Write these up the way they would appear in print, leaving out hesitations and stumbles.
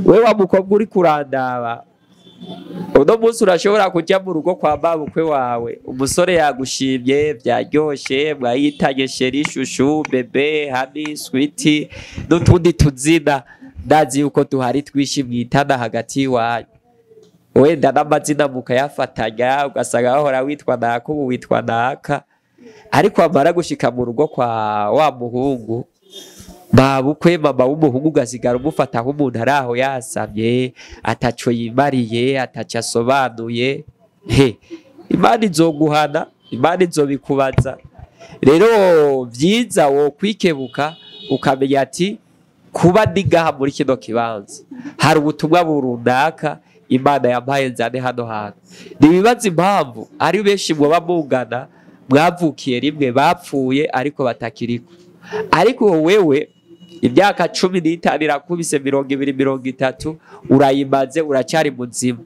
we wa mukobwa uri kurandaba uno munsi urashobora kujya mu rugo kwa mabukwe wawe umusore yagushimye byaryoshe mwayitanye sheri shushu bebe hani sweetie n'utundi tuzina ndazi yuko tuhari twishi mwitana hagati iwanyu wenda n'amazina mukayafatanya ugasanga bahora witwa naka ubu witwa naka ariko wamara gushika mu rugo kwa wa muhungu babukwe mama w'umuhungu ugasigara umufata nk'umuntu ari aho yasamye ataco yimariye ataco asobanuye Imana izoguhana Imana izobikubaza rero vyiza wo kwikebuka ukamenya ati kuba ndigaha muri kino kibanza hari ubutumwa burundaka Imana yampaye nzane hano hantu nibibaza impamvu ari benshi mwoba mungana mwavukiye rimwe bapfuye ariko batakiriko ariko wewe imyaka 15 irakubise 20-30 urayimaze uracyari muzima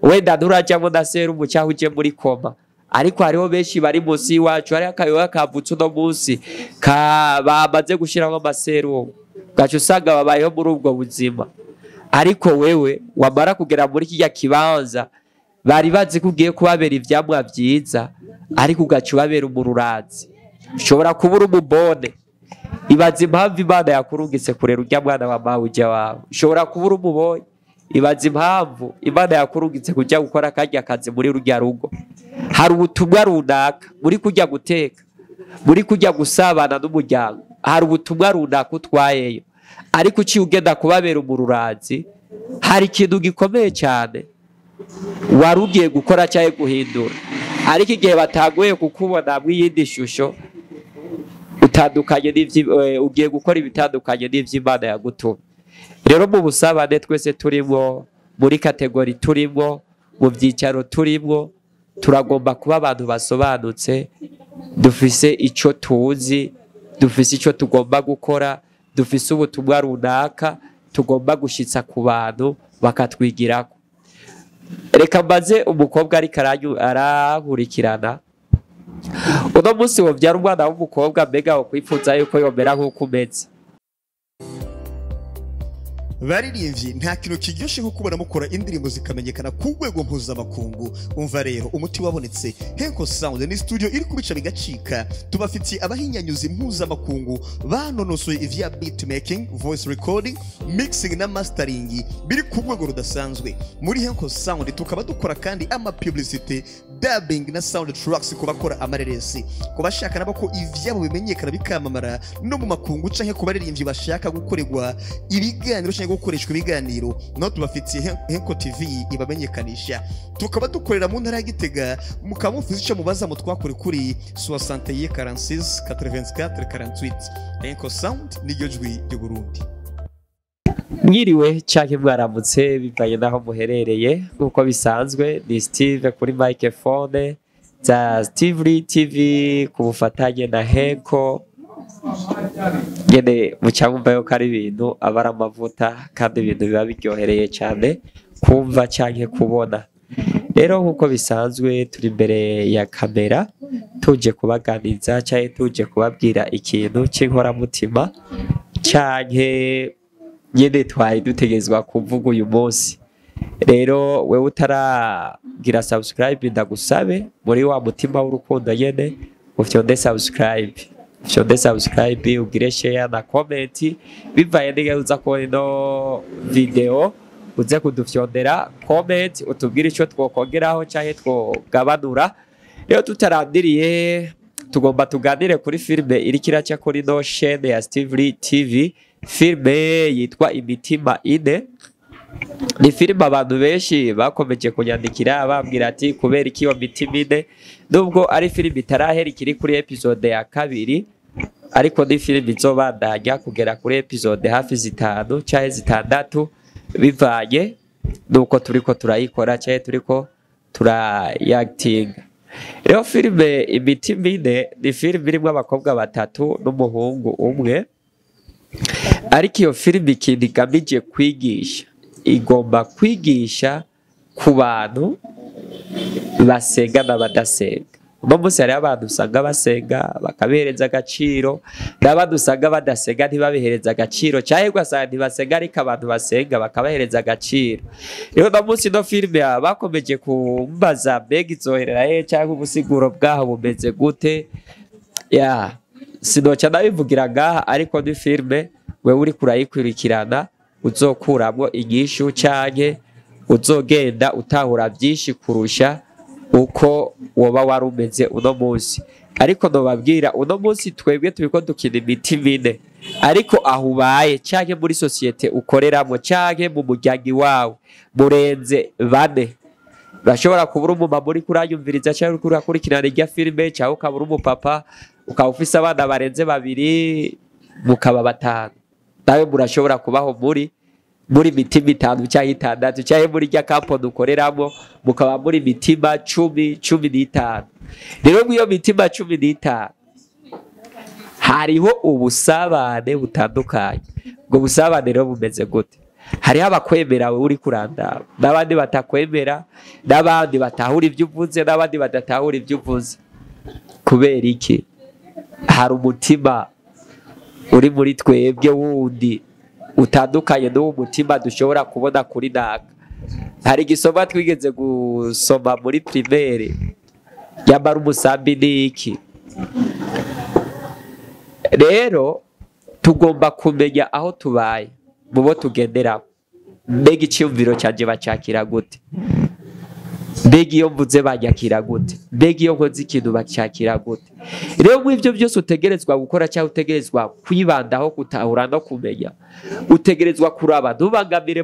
wenda nturajyamo na serumu cyangwa uje muri koma ariko hariho benshi bari munsi iwacu hari akayoga kavutse uno munsi bamaze gushiraho amaserumu gacu usanga babayeho muri ubwo buzima ariko wewe wamara kugera muri kijya kibanza bari bazi kugiye kubabera ivyamwa byiza ariko ugacu babera umururazi ushobora kubura umubone ibaza impamvu Imana yakurungitse kurera urya mwana wa mawujya wawe ushobora kubura umubonye ibaza impamvu Imana yakurungitse kujya gukora kajya kazi muri urya rugo hari ubutumwa runaka muri kujya guteka muri kujya gusabana n'umuryango hari ubutumwa runaka utwayeyo ariko uciye ugenda kubabera umururazi hari ikintu gikomeye cyane wari ugiye gukora cyangwa guhindura ariko igihe batagoye kukubona mw'iyindi shusho utandukanye ugiye gukora ibitandukanye n'ivy'Imana yagutumye rero mu busabane twese turimo muri kategori turimo mu byicaro turimo turagomba kuba abantu basobanutse dufise ico tuzi dufise ico tugomba gukora dufise ubutumwa runaka tugomba gushitsa ku bantu bakatwigirako reka mbaze umukobwa ari arahurikirana uno munsi wovyara umwana w'umukobwa mbega wo kwifuza yuko yomera nk'uko umeze baririmbye nta kintu kiryoshe nko kubona mukora indirimbo zikamenyekana ku rwego mpuzamakungu umva rero umuti wabonetse Henko Sound ni studio iri kubica bigacika tubafitiye abahinyanyuzi mpuzamakungu banonosoye ivya beatmaking voice recording mixing na mastering biri ku rwego rudasanzwe muri Henko Sound tukaba dukora kandi ama publicity dubbing na sound tracks ku bakora amareresi ku bashaka nabo ko ivyabo bimenyekana bikamamara no mu makungu canke ku baririmbyi bashaka gukorerwa ibiganiro gukoreshwa ibiganiro no tubafitiye Henko TV ibamenyekanisha tukaba dukorera mu ntara ya Gitega mukamufuza ico mubaza mu twakore kuri 61 46 84 48 Henko Sound niryo jwi ryo Burundi mwiriwe cyane mwaramutse bivanye naho muherereye nkuko bisanzwe ni Steve kuri microphone za Steve TV ku bufatanye na Henko nyene mucyamumva yo kari ibintu abara amavuta kandi ibintu biba biryohereye cyane kumva canke kubona rero nkuko bisanzwe turi imbere ya kamera tuje kubaganiza canke tuje kubabwira ikintu c'inkora mutima canke nyene twari dutegezwa kuvuga uyu munsi rero wewe utaragira subscribe ndagusabe muri wa mutima w'urukundo nyene ufyonde subscribe ugire share na comment bivaye nige uza ko ino video uze kudufyondera comment utubwire ico twokongeraho canke twogabanura rero tutarandiriye tugomba tuganire kuri filme iri kiraca kuri no chaîne ya Steve TV filme yitwa Imitima Ine ni filme abantu benshi bakomeje kunyandikira bambwira ati kubera iki yo Mitima Ine nubwo ari filme itarahera ikiri kuri episode ya 2 ariko ni filme izobandanya kugera kuri episode hafi 5 cyangwa 6 bivanye nuko turiko turayikora cyangwa turiko turayacting rero filme Imitima Ine ni filme irimo abakobwa batatu n'umuhungu umwe ariko iyo filme ikintu igamije kwigisha igomba kwigisha ku bantu basenga n'abadasenga uno munsi hari abantu usanga basenga bakabihereza agaciro, n'abandi usanga badasenga ntibabihereza agaciro, cyangwa ugasanga ntibasenga ariko abantu basenga bakabahereza agaciro. Rero uno munsi no filime bakomeje kumbaza mbega izoherera he cyangwa ubusiguro bwaho bumeze gute. Sinoca nabivugira ngaha, ariko ni filime wewe uri kurayikurikirana uzokuramwo inyishu canke uzogenda utahura byinshi kurusha uko woba warumeze uno munsi. Ariko nobabwira uno munsi twebwe turiko dukina imitima ine, ariko aho ubaye canke muri sosiyete ukoreramo canke mu muryango iwawe murenze 4. Urashobora kubura umumama uri kuranyumviriza canke uri kurakurikirana irya filime, canke ukabura umupapa ukaba ufise abana barenze 2 mukaba 5. Nawe murashobora kubaho muri mitima 5 cyangwa 6 cyangwa muri rya kampo dukoreramo mukaba muri mitima 10-15. Rero iyo mitima 15 hariho ubusabane butandukanye. Ubwo busabane rero bumeze gute? Hariho abakwemera we uri kurandaba, n'abandi batakwemera, n'abandi batahura ibyo uvuze, n'abandi badatahura ibyo uvuze. Kubera iki? Hari umutima uri muri twebwe wundi utandukanye n'uwo mutima dushobora kubona kuri naka. Hari igisoma twigeze gusoma muri primaire yamara umusambi niki. Rero tugomba kumenya aho tubaye mubo tugendera, mbega icyumviro cyaje bacakira gute, mbega iyo mvuze banyakira gute, mbega iyo nkoze ikintu bacakira gute. Rero mu ivyo byose utegerezwa gukora cyangwa utegerezwa kwibandaho gutahura no kumenya, utegerezwa kuraba ntubangamire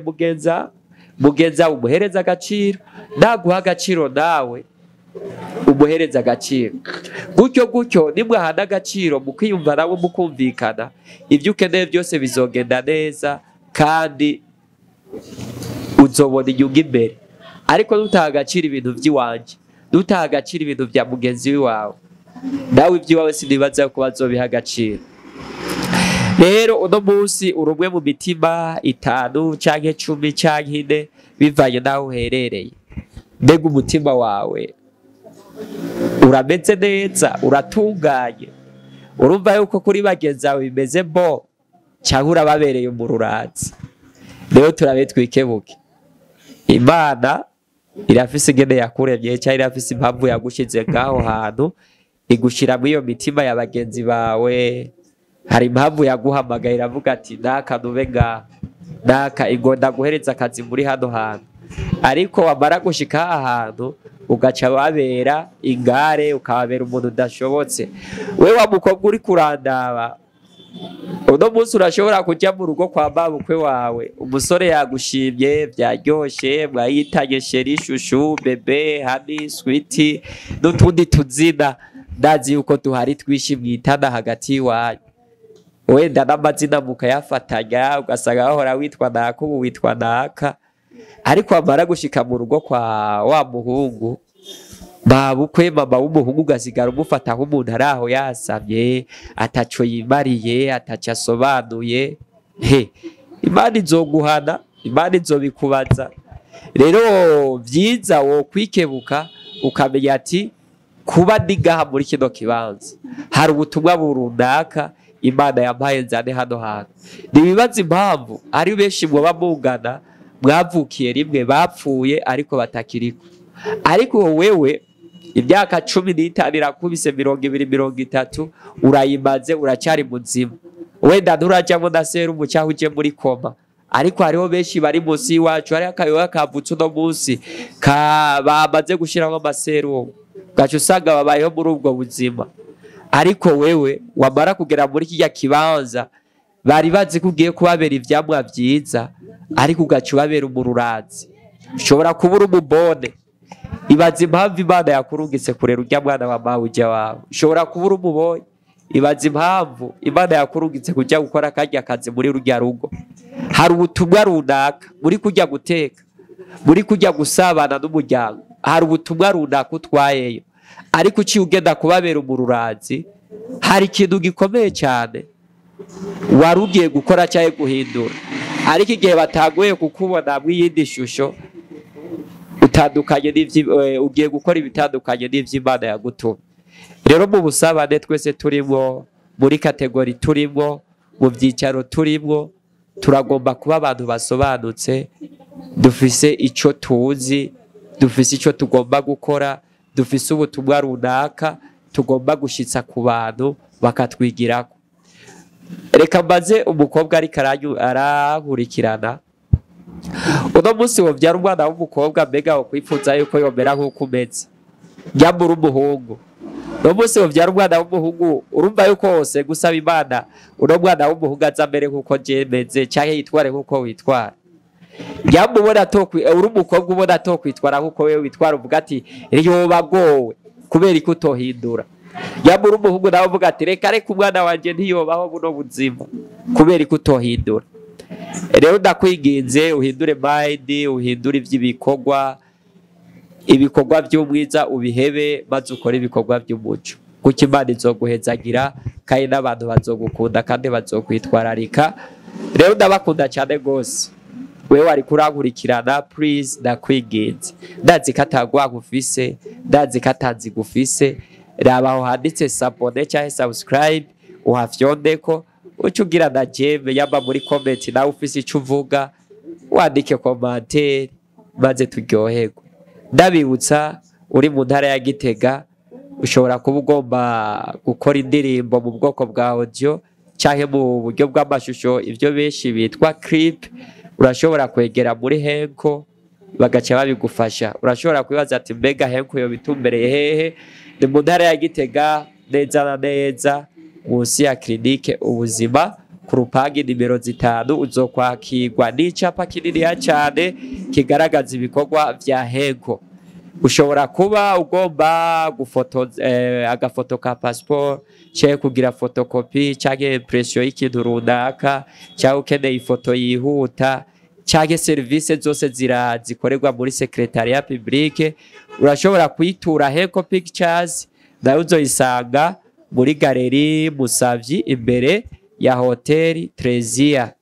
mugenza umuhereza agaciro, naguha agaciro nawe umuhereza agaciro. Gutyo nimwahana agaciro mu kwiyumva nawe mukumvikana, ibyo ukeneye byose bizogenda neza kandi uzobona inyungu imbere. Ariko nutaha agaciro ibintu by'iwanje, nutaha agaciro ibintu bya mugenzi wawe, nawe iby'iwawe sinibaza ko bazobiha agaciro. Rero uno munsi urumwe mu mitima 5 canke 10 canke 4 bivanye naho uherereye. Mbega umutima wawe urameze neza, uratunganye, urumva yuko kuri bagenzi bawe bimeze bo, cyangwa urababereye umururazi. Rero turabe twikebuke. Imana irafise ingene yakuremye cyangwa irafise impamvu yagushize ngaho hantu igushira muri iyo mitima ya bagenzi bawe. Hari impamvu yaguhamagaye iravuga ati naka nube ngaha, naka igonda guhereza akazi muri hano hantu. Ariko wamara gushika ahantu ugaca babera ingare, ukababera umuntu udashobotse. We wa mukobwa uri kurandaba, uno munsi urashobora kujya mu rugo kwa babukwe wawe, umusore yagushimye byaryoshe, mwayitanye sheri, shushu, bebe, hani, sweetie n'utundi tuzina ndazi yuko tuhari twishi mwitana hagati iwanyu. Wenda n'amazina mukayafatanya ugasanga bahora witwa naka ubu witwa naka. Ariko wamara gushika mu rugo kwa wa muhungu, babukwe mama w'umuhungu ugasigara umufata nk'umuntu ari aho yasamye, ataco yimariye, ataco asobanuye. Imana izoguhana, Imana izobikubaza. Rero byiza wo kwikebuka ukamenya ati kuba ndigaha muri kino kibanza hari ubutumwa burundaka Imana yampaye nzane hano hantu. Nibibaza impamvu ari benshi mwoba mungana mwavukiye rimwe bapfuye ariko batakiriko. Ariko wewe imyaka 15 irakubise 20-30 urayimaze, uracyari muzima. Wenda nturajyamo na serumu cyangwa uje muri koma, ariko hariho benshi bari munsi iwacu, hari akayoga kavutse uno munsi bamaze gushiraho amaserumu, gacu usanga babayeho muri ubwo buzima. Ariko wewe wamara kugera muri kijya kibanza bari bazi kugiye kubabera ivyamwa byiza, ariko ugacu babera umururazi, ushobora kubura umubone. Ibaza impamvu Imana yakurungitse kurera urya mwana wa mawujya wawe. Ushobora kubura umubonye. Ibaza impamvu Imana yakurungitse kujya gukora kajya kazi muri rurya rugo. Hari ubutumwa runaka muri kujya guteka, muri kujya gusabana n'umuryango, hari ubutumwa runaka utwayeyo. Ariko uciye ugenda kubabera umururazi, hari ikintu gikomeye cyane wari ugiye gukora cyangwa guhindura. Ariko igihe batagoye kukubona mu yindi shusho utandukanye n'ivyo ugiye gukora ibitandukanye n'ivyo Imana yagutumye. rero mu busabane twese turimo muri kategori turimo mu byicaro turimo turagomba kuba abantu basobanutse dufise ico tuzi dufise ico tugomba gukora dufise ubutumwa runaka tugomba gushitsa ku bantu bakatwigirako. Reka mbaze umukobwa ariko arankurikirana uno munsi wovyara umwana w'umukobwa mbega wokwifuza yuko yomera nk'uko umeze nyamura umuhungu uno munsi wovyara umwana w'umuhungu urumva yuko wose gusaba Imana uno mwana w'umuhungu azamere nk'uko je meze canke yitware nk'uko witwara nyamubona uri umukobwa ubona tokwitwara nk'uko wewe witwara uvuga ati yoba gowe kubera iko utohindura nyamura umuhungu nawe uvuga ati reka umwana wanje ntiyobaho buno buzima kubera iko utohindura. Rero ndakwinginze uhindure mind uhindure ivy'ibikorwa ibikorwa by'umwiza ubihebe maze ukora ibikorwa by'umuco kuko Imana izoguhezagira kandi n'abantu bazogukunda kandi bazokwitwararika. Rero ndabakunda cyane gose wewe wari kurankurikirana please ndakwinginze ndazi ko atagwanka ufise ndazi ko atanzi gufise raba aho handitse s'abonner cyangwa subscribe uhafyondeko uca ugira na jeme yamba muri comment nawe ufise ico uvuga wandike commentaire maze turyoherwe. Ndabibutsa uri mu ntara ya Gitega ushobora kuba ugomba gukora indirimbo mu bwoko bwa audio canke mu buryo bw'amashusho ivyo benshi bitwa clip urashobora kwegera muri Henko bagaca babigufasha. Urashobora kwibaza ati mbega Henko yo bitumbereye hehe? Ni mu ntara ya Gitega neza na neza munsi ya clinique ubuzima ku rupangi nimero 5 uzokwakirwa n'icapa kinini cyane kigaragaza ibikorwa vya Henko. Ushobora kuba ugomba gufotoza agafoto ka passport cye kugira photocopy cyangwa impression y'ikintu runaka cyangwa ukeneye ifoto yihuta cyangwa service zose zikorerwa muri secretariat public urashobora kwitura Henko Pictures nawe uzoyisanga muri galeri Musavyi imbere ya hotel Trezia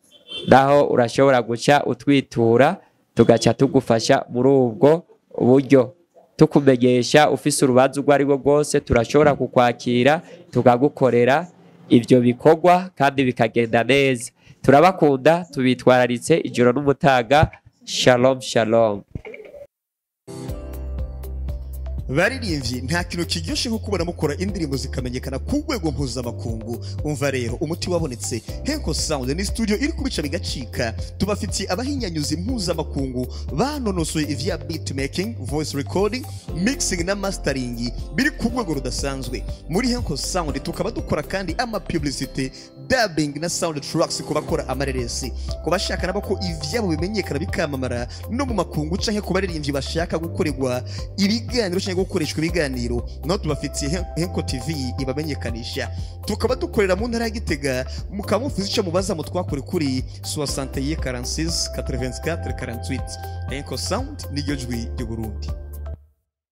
naho urashobora guca utwitura tugaca tugufasha muri ubwo buryo tukumenyesha ufise urubanza urwo ari rwo rwose turashobora kukwakira tukagukorera ivyo bikorwa kandi bikagenda neza. Turabakunda tubitwararitse ijoro n'umutaga. Shalom shalom. Baririmbyi nta kintu kiryoshe nko kubona mukora indirimbo zikamenyekana ku rwego mpuzamakungu. Umva rero umuti wabonetse Henko Sound ni studio iri kubica bigacika tubafitiye abahinyanyuzi mpuzamakungu banonosoye ivya beat making voice recording mixing na mastering biri ku rwego rudasanzwe. Muri Henko Sound tukaba dukora kandi ama publicity dubbing na sound tracks ku bakora amareresi ku bashaka nabo ko ivyabo bimenyekana bikamamara no mu makungu canke ku baririmbyi bashaka gukorerwa ibiganiro canke gukoreshwa ibiganiro no tubafitiye Henko TV ibamenyekanisha. Tukaba dukorera mu ntara ya Gitega mukaba mufize ico mubaza mu twakore kuri 61 46 84 48. Henko Sound ni jwi ryo Burundi.